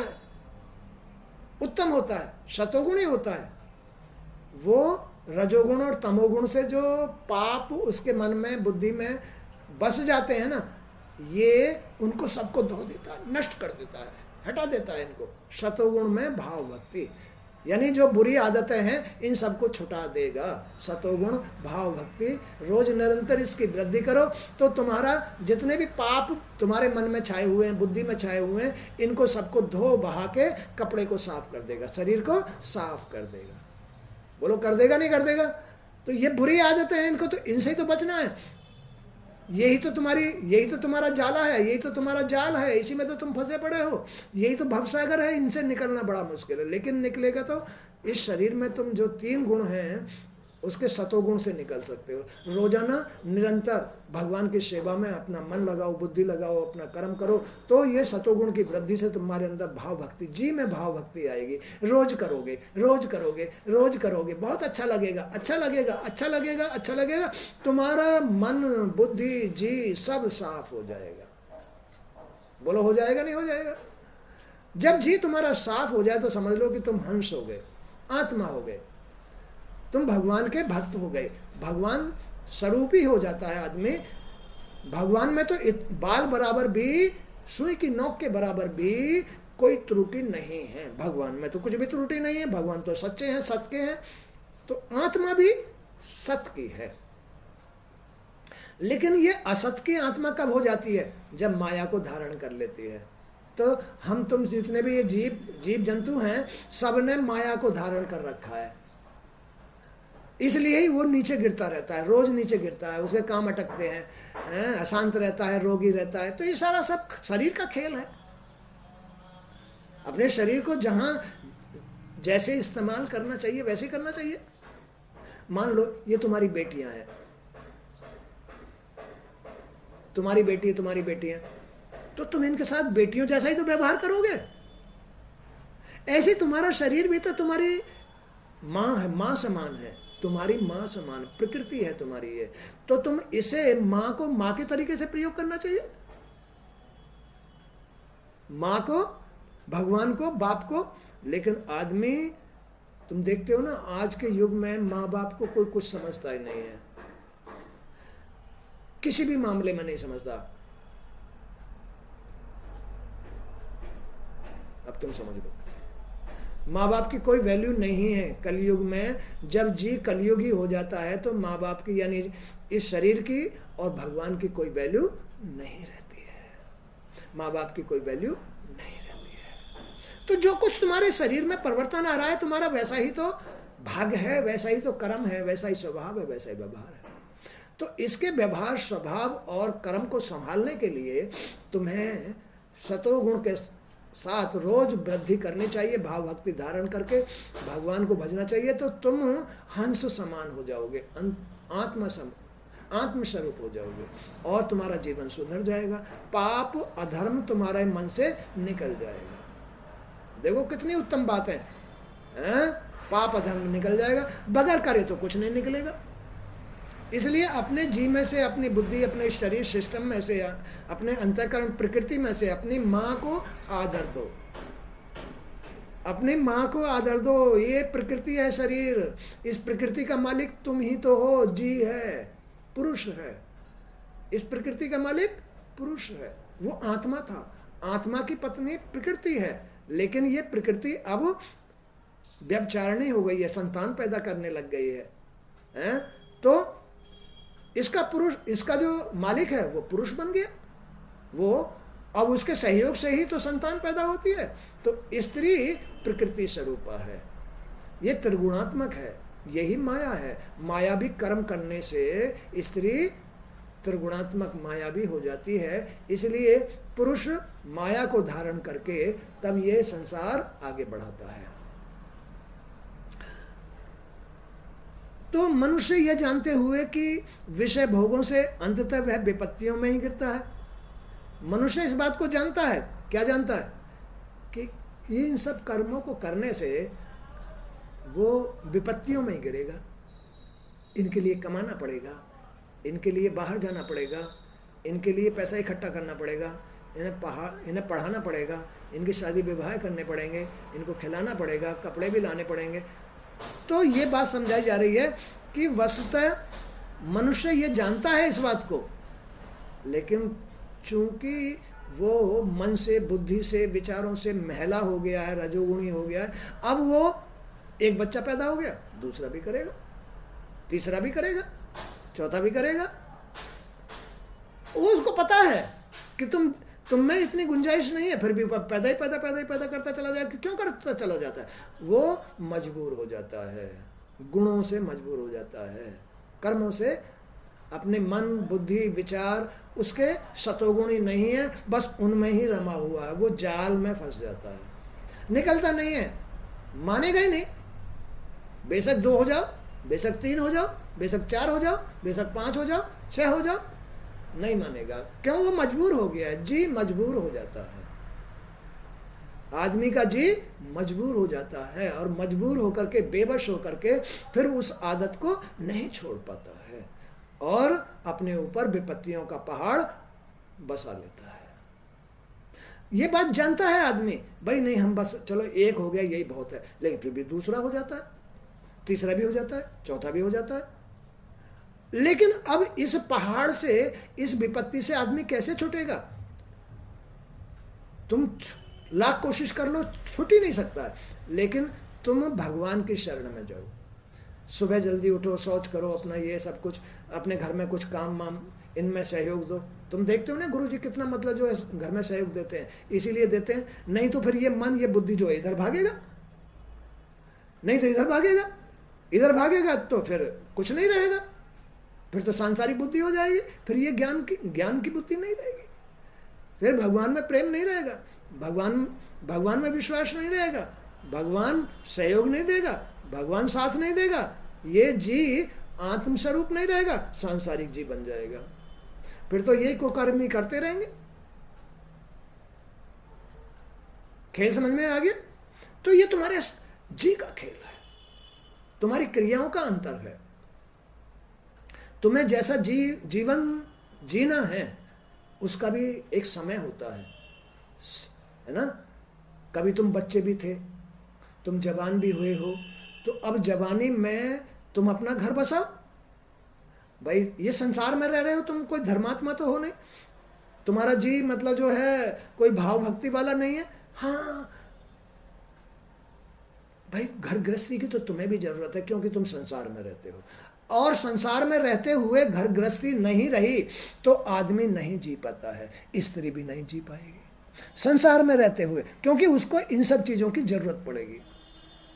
है, सतोगुणी होता है, वो रजोगुण और तमोगुण से जो पाप उसके मन में, बुद्धि में बस जाते हैं ना, ये उनको सबको धो देता है, नष्ट कर देता है, हटा देता है इनको। सतोगुण में भाव भक्ति, यानी जो बुरी आदतें हैं इन सबको छुटा देगा। सतोगुण भाव भक्ति, रोज निरंतर इसकी वृद्धि करो तो तुम्हारा जितने भी पाप तुम्हारे मन में छाए हुए हैं, बुद्धि में छाए हुए हैं, इनको सबको धो बहा के कपड़े को साफ कर देगा, शरीर को साफ कर देगा। बोलो कर देगा नहीं कर देगा? तो ये बुरी आदतें हैं, इनको तो इनसे ही तो बचना है। यही तो तुम्हारा जाला है, यही तो तुम्हारा जाल है, इसी में तो तुम फंसे पड़े हो, यही तो भवसागर है, इनसे निकलना बड़ा मुश्किल है। लेकिन निकलेगा तो इस शरीर में तुम जो 3 गुण हैं उसके सतोगुण से निकल सकते हो। रोजाना निरंतर भगवान की सेवा में अपना मन लगाओ, बुद्धि लगाओ, अपना कर्म करो, तो ये सतोगुण की वृद्धि से तुम्हारे अंदर भाव भक्ति, जी में भाव भक्ति आएगी। रोज करोगे, रोज करोगे, रोज करोगे, बहुत अच्छा लगेगा, अच्छा लगेगा, अच्छा लगेगा, अच्छा लगेगा। तुम्हारा मन, बुद्धि, जी सब साफ हो जाएगा। बोलो हो जाएगा नहीं हो जाएगा? जब जी तुम्हारा साफ हो जाए तो समझ लो कि तुम हंस हो गए, आत्मा हो गए, तुम भगवान के भक्त हो गए। भगवान स्वरूप ही हो जाता है आदमी। भगवान में तो बाल बराबर भी, सुई की नोक के बराबर भी कोई त्रुटि नहीं है। भगवान में तो कुछ भी त्रुटि नहीं है। भगवान तो सच्चे हैं, सत्य के हैं, तो आत्मा भी सत्य की है। लेकिन ये असत्य की आत्मा कब हो जाती है? जब माया को धारण कर लेती है। तो हम तुम जितने भी ये जीव जंतु हैं, सब ने माया को धारण कर रखा है, इसलिए ही वो नीचे गिरता रहता है, रोज नीचे गिरता है, उसके काम अटकते हैं, अशांत रहता है, रोगी रहता है। तो ये सारा सब शरीर का खेल है। अपने शरीर को जहां जैसे इस्तेमाल करना चाहिए वैसे करना चाहिए। मान लो ये तुम्हारी बेटियां हैं, तुम्हारी बेटी है, तो तुम इनके साथ बेटियों जैसा ही तो व्यवहार करोगे। ऐसे तुम्हारा शरीर भी तो तुम्हारी माँ है, माँ समान है, तुम्हारी माँ समान प्रकृति है तुम्हारी ये, तो तुम इसे माँ को माँ के तरीके से प्रयोग करना चाहिए। माँ को, भगवान को, बाप को। लेकिन आदमी, तुम देखते हो ना आज के युग में माँ बाप को कोई कुछ समझता ही नहीं है, किसी भी मामले में नहीं समझता। अब तुम समझ लो, माँ बाप की कोई वैल्यू नहीं है कलयुग में। जब जी कलयुगी हो जाता है तो माँ बाप की, यानी इस शरीर की और भगवान की कोई वैल्यू नहीं रहती है। माँ बाप की कोई वैल्यू नहीं रहती है। तो जो कुछ तुम्हारे शरीर में परिवर्तन आ रहा है, तुम्हारा वैसा ही तो भाग्य है, वैसा ही तो कर्म है, वैसा ही स्वभाव है, वैसा ही व्यवहार है। तो इसके व्यवहार, स्वभाव और कर्म को संभालने के लिए तुम्हें सतोगुण के साथ रोज वृद्धि करनी चाहिए, भाव भक्ति धारण करके भगवान को भजना चाहिए, तो तुम हंस समान हो जाओगे, आत्मस्वरूप हो जाओगे और तुम्हारा जीवन सुधर जाएगा। पाप अधर्म तुम्हारे मन से निकल जाएगा। देखो कितनी उत्तम बात है, पाप अधर्म निकल जाएगा, बगैर करे तो कुछ नहीं निकलेगा। इसलिए अपने जी में से, अपनी बुद्धि, अपने शरीर सिस्टम में से, अपने अंतःकरण प्रकृति में से अपनी माँ को आदर दो, अपनी माँ को आदर दो। ये प्रकृति है, शरीर, इस प्रकृति का मालिक तुम ही तो हो, जी है, पुरुष है, इस प्रकृति का मालिक पुरुष है। वो आत्मा था, आत्मा की पत्नी प्रकृति है, लेकिन ये प्रकृति अब व्यभिचारिणी हो गई है, संतान पैदा करने लग गई है, तो इसका पुरुष, इसका जो मालिक है वो पुरुष बन गया, वो अब उसके सहयोग से ही तो संतान पैदा होती है। तो स्त्री प्रकृति स्वरूपा है, ये त्रिगुणात्मक है, यही माया है। माया भी कर्म करने से स्त्री त्रिगुणात्मक माया भी हो जाती है। इसलिए पुरुष माया को धारण करके तब ये संसार आगे बढ़ाता है। तो मनुष्य यह जानते हुए कि विषय भोगों से अंततः वह विपत्तियों में ही गिरता है, मनुष्य इस बात को जानता है। क्या जानता है? कि इन सब कर्मों को करने से वो विपत्तियों में ही गिरेगा, इनके लिए कमाना पड़ेगा, इनके लिए बाहर जाना पड़ेगा, इनके लिए पैसा इकट्ठा करना पड़ेगा, इन्हें पढ़ाना पड़ेगा, इनकी शादी विवाह करने पड़ेंगे, इनको खिलाना पड़ेगा, कपड़े भी लाने पड़ेंगे। तो ये बात समझाई जा रही है कि वस्तुतः मनुष्य ये जानता है इस बात को, लेकिन चूंकि वो मन से, बुद्धि से, विचारों से महला हो गया है, रजोगुणी हो गया है, अब वो एक बच्चा पैदा हो गया, दूसरा भी करेगा, तीसरा भी करेगा, चौथा भी करेगा। वो उसको पता है कि तुम में इतनी गुंजाइश नहीं है, फिर भी पैदा करता चला जाए। क्यों करता चला जाता है? वो मजबूर हो जाता है, गुणों से मजबूर हो जाता है, कर्मों से। अपने मन, बुद्धि, विचार उसके सतोगुणी नहीं है, बस उनमें ही रमा हुआ है, वो जाल में फंस जाता है, निकलता नहीं है, मानेगा ही नहीं। बेशक 2 हो जाओ, बेशक 3 हो जाओ, बेशक 4 हो जाओ, बेशक 5 हो जाओ, 6 हो जाओ, नहीं मानेगा। क्यों? वो मजबूर हो गया है, जी मजबूर हो जाता है। आदमी का जी मजबूर हो जाता है और मजबूर होकर के, बेबस होकर के फिर उस आदत को नहीं छोड़ पाता है और अपने ऊपर विपत्तियों का पहाड़ बसा लेता है। ये बात जानता है आदमी, भाई नहीं हम बस चलो एक हो गया यही बहुत है, लेकिन फिर भी दूसरा हो जाता है, तीसरा भी हो जाता है, चौथा भी हो जाता है। लेकिन अब इस पहाड़ से, इस विपत्ति से आदमी कैसे छूटेगा? तुम लाख कोशिश कर लो, छूट ही नहीं सकता है। लेकिन तुम भगवान की शरण में जाओ, सुबह जल्दी उठो, शौच करो, अपना ये सब कुछ, अपने घर में कुछ काम वाम इनमें सहयोग दो। तुम देखते हो ना गुरु जी कितना मतलब जो है घर में सहयोग देते हैं, इसीलिए देते हैं, नहीं तो फिर ये मन, ये बुद्धि जो है इधर भागेगा, नहीं तो इधर भागेगा, इधर भागेगा तो फिर कुछ नहीं रहेगा, फिर तो सांसारिक बुद्धि हो जाएगी, फिर ये ज्ञान की बुद्धि नहीं रहेगी, फिर भगवान में प्रेम नहीं रहेगा, भगवान में विश्वास नहीं रहेगा, भगवान सहयोग नहीं देगा, भगवान साथ नहीं देगा, ये जी आत्मस्वरूप नहीं रहेगा, सांसारिक जी बन जाएगा। फिर तो यही कुकर्म ही करते रहेंगे। खेल समझ में आ गया? तो ये तुम्हारे जी का खेल है, तुम्हारी क्रियाओं का अंतर है। तुम्हें जैसा जीवन जीना है उसका भी एक समय होता है ना। कभी तुम बच्चे भी थे, तुम जवान भी हुए हो, तो अब जवानी में तुम अपना घर बसाओ। भाई ये संसार में रह रहे हो, तुम कोई धर्मात्मा तो हो नहीं, तुम्हारा जी मतलब जो है कोई भाव भक्ति वाला नहीं है। हाँ भाई, घर गृहस्थी की तो तुम्हें भी जरूरत है, क्योंकि तुम संसार में रहते हो, और संसार में रहते हुए घर गृहस्थी नहीं रही तो आदमी नहीं जी पाता है, स्त्री भी नहीं जी पाएगी संसार में रहते हुए, क्योंकि उसको इन सब चीज़ों की जरूरत पड़ेगी।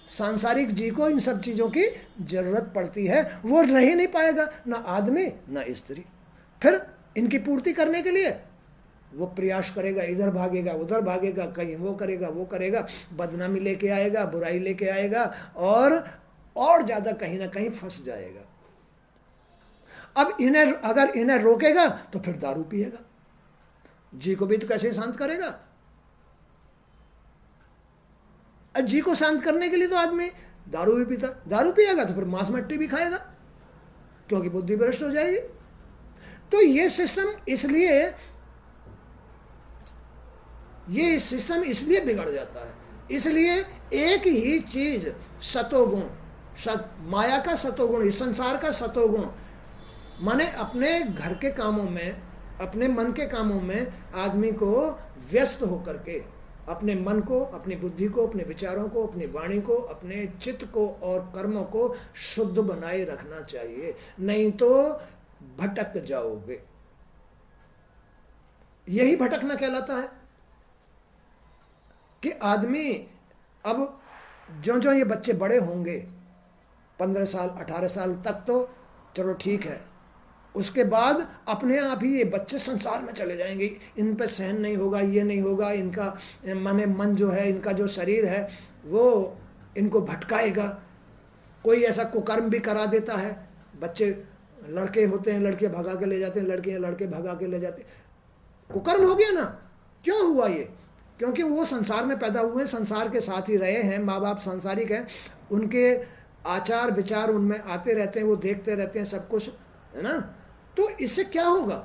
सांसारिक जी को इन सब चीज़ों की जरूरत पड़ती है, वो रह ही नहीं पाएगा, ना आदमी ना स्त्री। फिर इनकी पूर्ति करने के लिए वो प्रयास करेगा, इधर भागेगा उधर भागेगा, कहीं वो करेगा वो करेगा, बदनामी लेके आएगा, बुराई लेके आएगा, और ज्यादा कहीं ना कहीं फंस जाएगा। अब अगर इन्हें रोकेगा तो फिर दारू पिएगा, जी को भी तो कैसे शांत करेगा? जी को शांत करने के लिए तो आदमी दारू भी पीता, दारू पिएगा तो फिर मांस मट्टी भी खाएगा, क्योंकि बुद्धि भ्रष्ट हो जाएगी। तो ये सिस्टम इसलिए बिगड़ जाता है। इसलिए एक ही चीज सतोगुण, माया का सतोगुण, इस संसार का सतोगुण, माने अपने घर के कामों में, अपने मन के कामों में आदमी को व्यस्त होकर के अपने मन को, अपनी बुद्धि को, अपने विचारों को, अपनी वाणी को, अपने चित्त को और कर्मों को शुद्ध बनाए रखना चाहिए, नहीं तो भटक जाओगे। यही भटकना कहलाता है कि आदमी अब जो ये बच्चे बड़े होंगे 15 साल 18 साल तक तो चलो ठीक है, उसके बाद अपने आप ही ये बच्चे संसार में चले जाएंगे, इन पर सहन नहीं होगा, ये नहीं होगा, इनका मन जो है, इनका जो शरीर है वो इनको भटकाएगा। कोई ऐसा कुकर्म भी करा देता है। बच्चे लड़के होते हैं, लड़के भगा के ले जाते हैं, लड़के भगा के ले जाते हैं, कुकर्म हो गया ना। क्यों हुआ ये? क्योंकि वो संसार में पैदा हुए, संसार के साथ ही रहे हैं, माँ बाप सांसारिक हैं, उनके आचार विचार उनमें आते रहते हैं, वो देखते रहते हैं सब कुछ, है ना। तो इससे क्या होगा?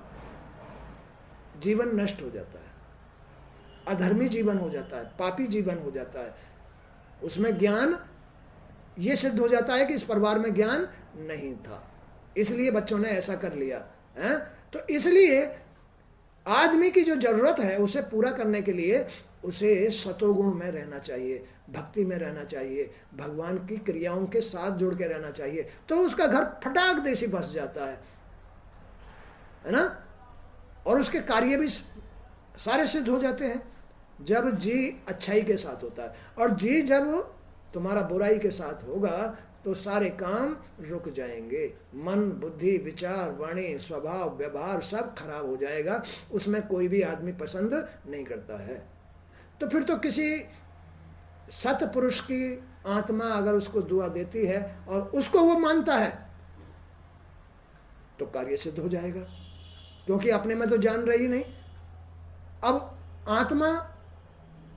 जीवन नष्ट हो जाता है, अधर्मी जीवन हो जाता है, पापी जीवन हो जाता है। उसमें ज्ञान, ये सिद्ध हो जाता है कि इस परिवार में ज्ञान नहीं था, इसलिए बच्चों ने ऐसा कर लिया है। तो इसलिए आदमी की जो जरूरत है उसे पूरा करने के लिए उसे सतोगुण में रहना चाहिए, भक्ति में रहना चाहिए, भगवान की क्रियाओं के साथ जुड़ के रहना चाहिए, तो उसका घर फटाक देसी बस जाता है ना। और उसके कार्य भी सारे सिद्ध हो जाते हैं जब जी अच्छाई के साथ होता है। और जी जब तुम्हारा बुराई के साथ होगा तो सारे काम रुक जाएंगे, मन बुद्धि विचार वाणी स्वभाव व्यवहार सब खराब हो जाएगा, उसमें कोई भी आदमी पसंद नहीं करता है। तो फिर तो किसी सतपुरुष की आत्मा अगर उसको दुआ देती है और उसको वो मानता है तो कार्य सिद्ध हो जाएगा, क्योंकि अपने में तो जान रही नहीं। अब आत्मा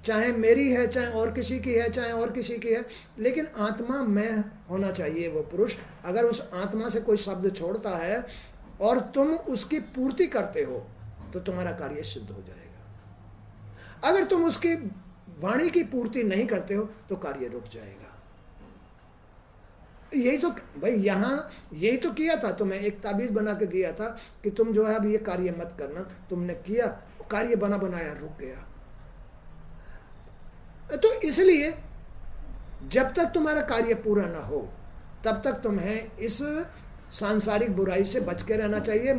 चाहे मेरी है, चाहे और किसी की है, चाहे और किसी की है, लेकिन आत्मा में होना चाहिए वो पुरुष। अगर उस आत्मा से कोई शब्द छोड़ता है और तुम उसकी पूर्ति करते हो तो तुम्हारा कार्य सिद्ध हो जाएगा। अगर तुम उसकी वाणी की पूर्ति नहीं करते हो तो कार्य रुक जाएगा। यही तो भाई, यहां यही तो किया था, तुम्हें एक ताबीज बना के दिया था कि तुम जो है अब ये कार्य मत करना, तुमने किया, कार्य बना बनाया रुक गया। तो इसलिए जब तक तुम्हारा कार्य पूरा ना हो तब तक तुम्हें इस सांसारिक बुराई से बच के रहना चाहिए।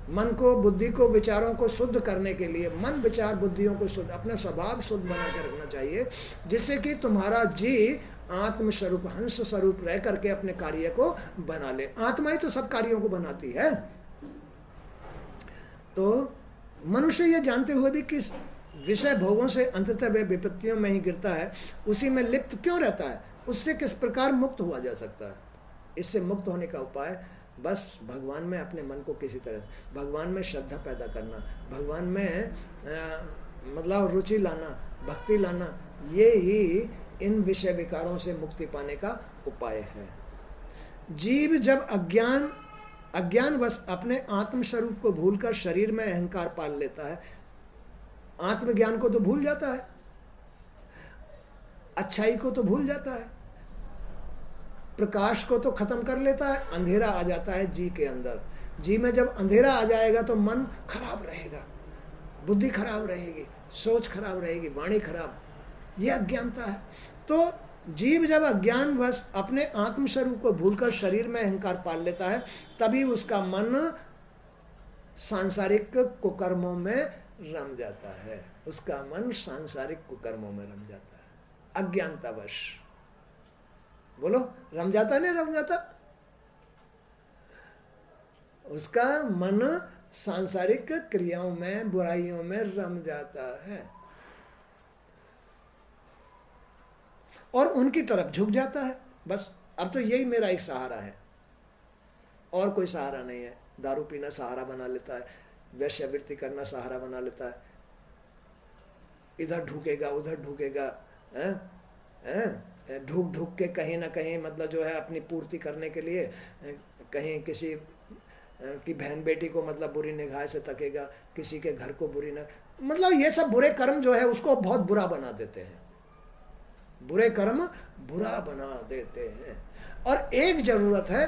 मन को बुद्धि को विचारों को शुद्ध करने के लिए मन विचार बुद्धियों को शुद्ध, अपना स्वभाव शुद्ध बना के रखना चाहिए, जिससे कि तुम्हारा जी आत्म स्वरूप हंस स्वरूप रह करके अपने कार्य को बना ले। आत्मा ही तो सब कार्यों को बनाती है। तो मनुष्य यह जानते हुए भी किस विषय भोगों से अंततः वे विपत्तियों में ही गिरता है, उसी में लिप्त क्यों रहता है, उससे किस प्रकार मुक्त हुआ जा सकता है? इससे मुक्त होने का उपाय बस भगवान में अपने मन को किसी तरह, भगवान में श्रद्धा पैदा करना, भगवान में मतलब रुचि लाना, भक्ति लाना, ये ही इन विषय विकारों से मुक्ति पाने का उपाय है। जीव जब अज्ञानवश अपने आत्मस्वरूप को भूलकर शरीर में अहंकार पाल लेता है, आत्मज्ञान को तो भूल जाता है, अच्छाई को तो भूल जाता है, प्रकाश को तो खत्म कर लेता है, अंधेरा आ जाता है जी के अंदर। जी में जब अंधेरा आ जाएगा तो मन खराब रहेगा, बुद्धि खराब रहेगी, सोच खराब रहेगी, वाणी खराब, ये अज्ञानता है। तो जीव जब अज्ञानवश अपने आत्मस्वरूप को भूलकर शरीर में अहंकार पाल लेता है, तभी उसका मन सांसारिक कुकर्मों में रम जाता है, उसका मन सांसारिक कुकर्मों में रम जाता है, अज्ञानतावश। बोलो, रम जाता नहीं रम जाता? उसका मन सांसारिक क्रियाओं में, बुराइयों में रम जाता है और उनकी तरफ झुक जाता है। बस अब तो यही मेरा एक सहारा है, और कोई सहारा नहीं है। दारू पीना सहारा बना लेता है, वेश्यावृत्ति करना सहारा बना लेता है, इधर ढूकेगा उधर ढूकेगा, ढूक ढूक के कहीं ना कहीं मतलब जो है अपनी पूर्ति करने के लिए कहीं किसी की बहन बेटी को मतलब बुरी निगाह से तकेगा, किसी के घर को बुरी न, मतलब ये सब बुरे कर्म जो है उसको बहुत बुरा बना देते हैं। बुरे कर्म बुरा बना देते हैं। और एक जरूरत है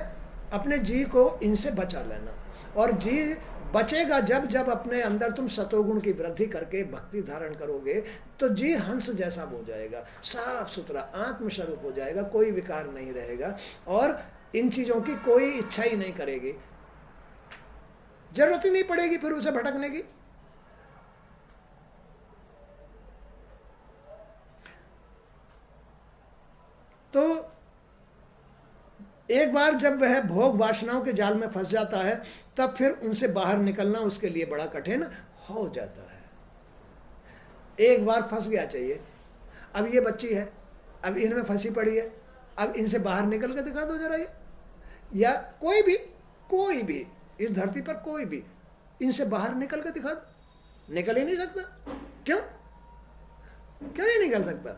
अपने जी को इनसे बचा लेना, और जी बचेगा जब जब अपने अंदर तुम सतोगुण की वृद्धि करके भक्ति धारण करोगे, तो जी हंस जैसा हो जाएगा, साफ सुथरा आत्मस्वरूप हो जाएगा, कोई विकार नहीं रहेगा और इन चीजों की कोई इच्छा ही नहीं करेगी, जरूरत ही नहीं पड़ेगी फिर उसे भटकने की। तो एक बार जब वह भोग वासनाओं के जाल में फंस जाता है, तब फिर उनसे बाहर निकलना उसके लिए बड़ा कठिन हो जाता है। एक बार फंस गया चाहिए, अब ये बच्ची है, अब इनमें फंसी पड़ी है, अब इनसे बाहर निकल के दिखा दो जरा ये, या कोई भी इस धरती पर कोई भी इनसे बाहर निकल के दिखा दो, निकल ही नहीं सकता। क्यों नहीं निकल सकता?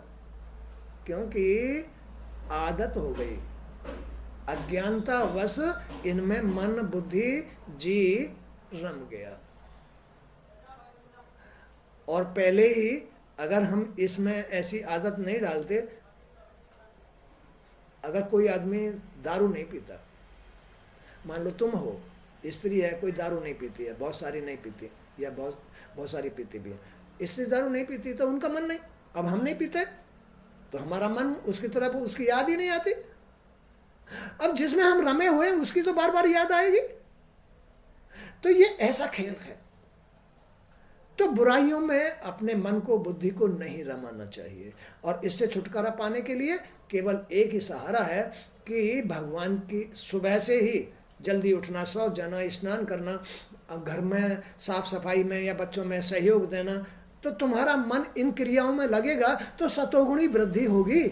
क्योंकि आदत हो गई, अज्ञानता वश इनमें मन बुद्धि जी रम गया। और पहले ही अगर हम इसमें ऐसी आदत नहीं डालते, अगर कोई आदमी दारू नहीं पीता, मान लो तुम हो, स्त्री है, कोई दारू नहीं पीती है, बहुत सारी नहीं पीती या बहुत सारी पीती भी है, स्त्री दारू नहीं पीती तो उनका मन नहीं, अब हम नहीं पीते तो हमारा मन उसकी तरफ, उसकी याद ही नहीं आती। अब जिसमें हम रमे हुए उसकी तो बार बार याद आएगी। तो ये ऐसा खेल है। तो बुराइयों में अपने मन को, बुद्धि को नहीं रमाना चाहिए, और इससे छुटकारा पाने के लिए केवल एक ही सहारा है कि भगवान की सुबह से ही जल्दी उठना, सो जाना, स्नान करना, घर में साफ सफाई में या बच्चों में सहयोग देना, तो तुम्हारा मन इन क्रियाओं में लगेगा तो सतोगुणी वृद्धि होगी।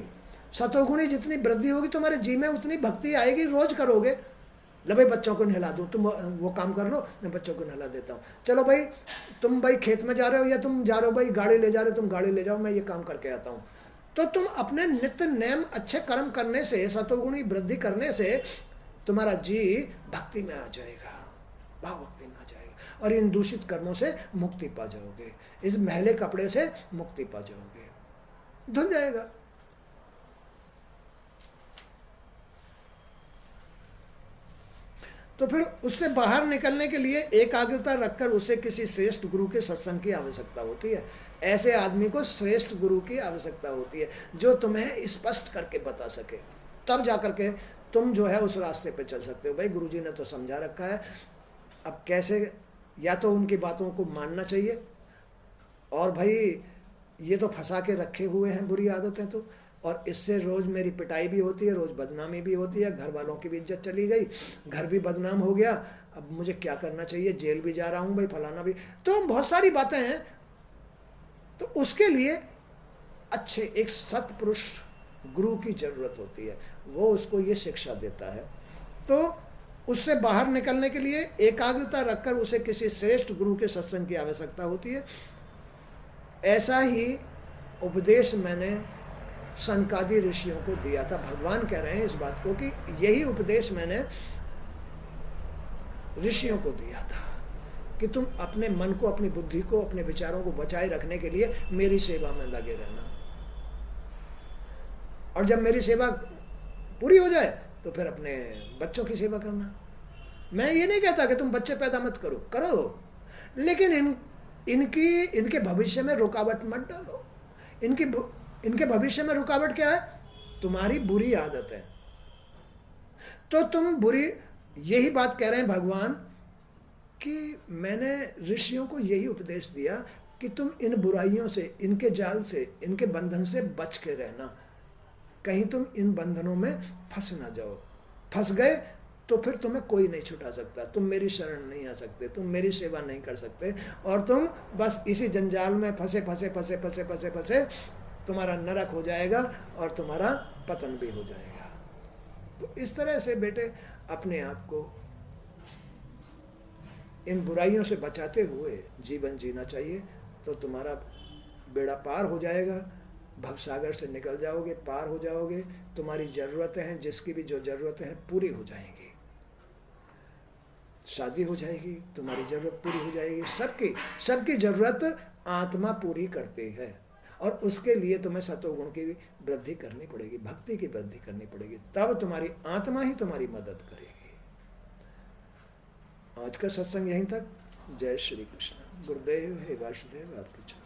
सतोगुणी जितनी वृद्धि होगी तुम्हारे जी में उतनी भक्ति आएगी, रोज करोगे। लो भाई बच्चों को नहला दो, तुम वो काम कर लो, मैं बच्चों को नहला देता हूँ। चलो भाई तुम भाई खेत में जा रहे हो, या तुम जा रहे हो भाई गाड़ी ले जा रहे हो, तुम गाड़ी ले जाओ, मैं ये काम करके आता हूँ। तो तुम अपने नित्य नेम अच्छे कर्म करने से, सतोगुणी वृद्धि करने से तुम्हारा जी भक्ति में आ जाएगा, भाव भक्ति में आ जाएगा, और इन दूषित कर्मों से मुक्ति पा जाओगे, इस मैले कपड़े से मुक्ति पा जाओगे, धुल जाएगा। तो फिर उससे बाहर निकलने के लिए एकाग्रता रखकर उसे किसी श्रेष्ठ गुरु के सत्संग की आवश्यकता होती है। ऐसे आदमी को श्रेष्ठ गुरु की आवश्यकता होती है जो तुम्हें स्पष्ट करके बता सके, तब जाकर के तुम जो है उस रास्ते पे चल सकते हो। भाई गुरुजी ने तो समझा रखा है, अब कैसे, या तो उनकी बातों को मानना चाहिए, और भाई ये तो फंसा के रखे हुए हैं बुरी आदतें तो, और इससे रोज मेरी पिटाई भी होती है, रोज बदनामी भी होती है, घर वालों की भी इज्जत चली गई, घर भी बदनाम हो गया, अब मुझे क्या करना चाहिए, जेल भी जा रहा हूँ भाई, फलाना भी, तो बहुत सारी बातें हैं। तो उसके लिए अच्छे एक सत्पुरुष गुरु की जरूरत होती है, वो उसको ये शिक्षा देता है। तो उससे बाहर निकलने के लिए एकाग्रता रखकर उसे किसी श्रेष्ठ गुरु के सत्संग की आवश्यकता होती है। ऐसा ही उपदेश मैंने सनकादि ऋषियों को दिया था। भगवान कह रहे हैं इस बात को कि यही उपदेश मैंने ऋषियों को दिया था कि तुम अपने मन को, अपनी बुद्धि को, अपने विचारों को बचाए रखने के लिए मेरी सेवा में लगे रहना, और जब मेरी सेवा पूरी हो जाए तो फिर अपने बच्चों की सेवा करना। मैं ये नहीं कहता कि तुम बच्चे पैदा मत करो, करो, लेकिन इनके भविष्य में रुकावट मत डालो। इनके भविष्य में रुकावट क्या है? तुम्हारी बुरी आदत है। तो तुम बुरी, यही बात कह रहे हैं भगवान कि मैंने ऋषियों को यही उपदेश दिया कि तुम इन बुराइयों से, इनके जाल से, इनके बंधन से बच के रहना, कहीं तुम इन बंधनों में फंस ना जाओ। फंस गए तो फिर तुम्हें कोई नहीं छुटा सकता, तुम मेरी शरण नहीं आ सकते, तुम मेरी सेवा नहीं कर सकते, और तुम बस इसी जंजाल में फंसे फंसे फंसे फंसे फंसे फंसे तुम्हारा नरक हो जाएगा और तुम्हारा पतन भी हो जाएगा। तो इस तरह से बेटे अपने आप को इन बुराइयों से बचाते हुए जीवन जीना चाहिए, तो तुम्हारा बेड़ा पार हो जाएगा, भवसागर से निकल जाओगे, पार हो जाओगे, तुम्हारी जरूरतें हैं, जिसकी भी जो जरूरतें हैं पूरी हो जाएंगी, शादी हो जाएगी, तुम्हारी जरूरत पूरी हो जाएगी, सबकी जरूरत आत्मा पूरी करती है, और उसके लिए तुम्हें सतोगुण की भी वृद्धि करनी पड़ेगी, भक्ति की वृद्धि करनी पड़ेगी, तब तुम्हारी आत्मा ही तुम्हारी मदद करेगी। आज का सत्संग यहीं तक। जय श्री कृष्ण। गुरुदेव हे वासुदेव, आपकी जय।